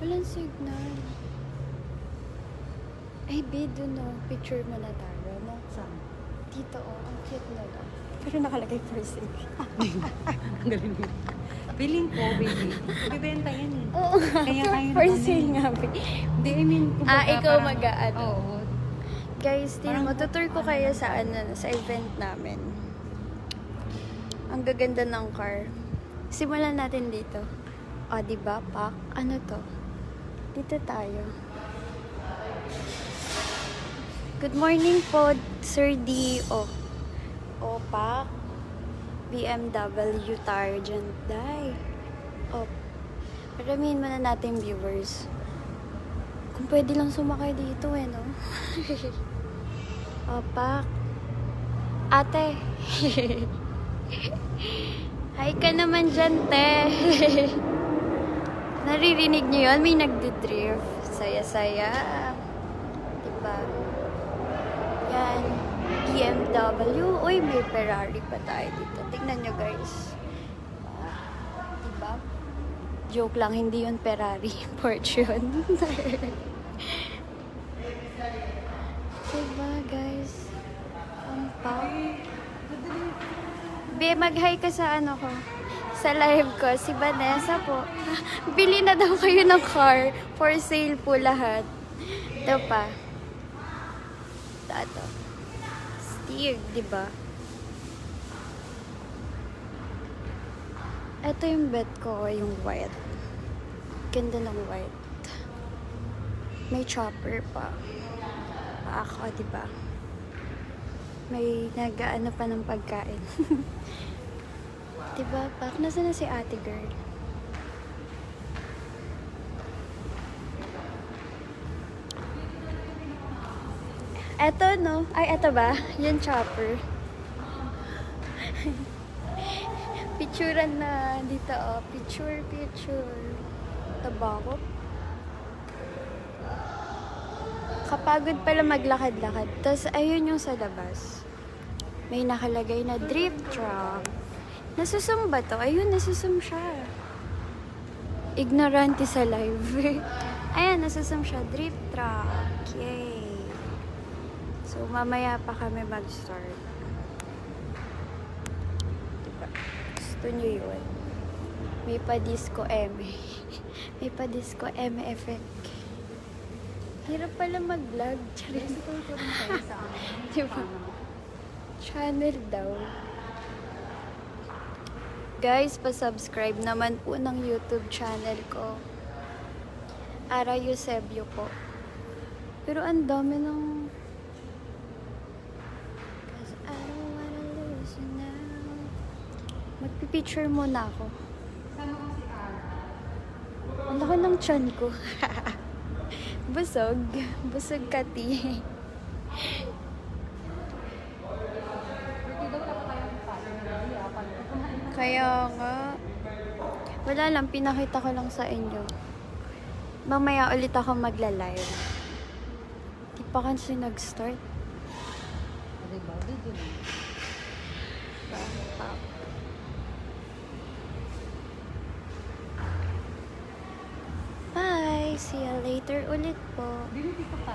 Walang signal. Ay, Bido, no. Picture mo na tayo, no? Saan? Dito, oh. Ang cute na lang. Pero nakalagay for sale. Ang galing yun. Feeling ko, baby. Bibenta yan eh. Oo nga. Kaya kayo For naman sale eh. nga, Bi. Hindi, I mean, kumbaga, Ikaw parang- mag-aano. Oo. Guys, Parang- matutour ko kayo sa, sa event namin. Ang gaganda ng car. Simulan natin dito. O, diba, Pak? Ano to? Dito tayo. Good morning po, Sir D. O, Pak. BMW Targent Dai. O, paramihin muna natin viewers. Kung pwede lang sumakay dito eh, no? O, Pak. Ate. Hi ka naman dyan, te. Naririnig niyo yun? May nagdi-drift. Saya-saya. Diba? Yan. BMW. Uy, may Ferrari pa tayo dito. Tingnan nyo, guys. Diba? Joke lang, hindi yun Ferrari. Porsche yun. Diba, guys? Ang pang. Be, mag-hi ka sa ano ko. Sa live ko. Si Vanessa po. Bili na daw kayo ng car. For sale po lahat. Ito pa. Ito. Steer, diba? Ito yung bet ko, yung white. Ganda ng white. May chopper pa. Ako, diba? May nag-ano pa ng pagkain. Diba, Pak? Nasaan na si ate girl? Eto, no? Ay, eto ba? Yung chopper. Picturean na dito, oh. Picture. Tabako. Kapagod pala maglakad-lakad. Tapos, ayun yung sa labas. May nakalagay na drift truck. Nasusum ba to? Ayun, nasusum siya. Ignorante sa live. Ayan, nasusum siya. Drift truck. Yay. So, mamaya pa kami mag-start. Diba? Gusto nyo yun? May pa-disco M. May pa-disco M effect. Hirap pala mag-vlog. Charis. Ito ko rin kayo sa amin. Diba? Channel daw. Guys, pa-subscribe naman po ng YouTube channel ko. Ara Eusebio po. Pero ang dami ng... Cause I don't wanna lose you now. Magpipicture muna ako. Sama ko si Ara. Ang laki ng tiyan ko. Busog. Busog kati. Kaya nga, wala lang, pinakita ko lang sa inyo. Mamaya ulit ako magla-live. Di pa kasi nag-start. Diba? Dito na. Bye! See you later ulit po. Dito tayo.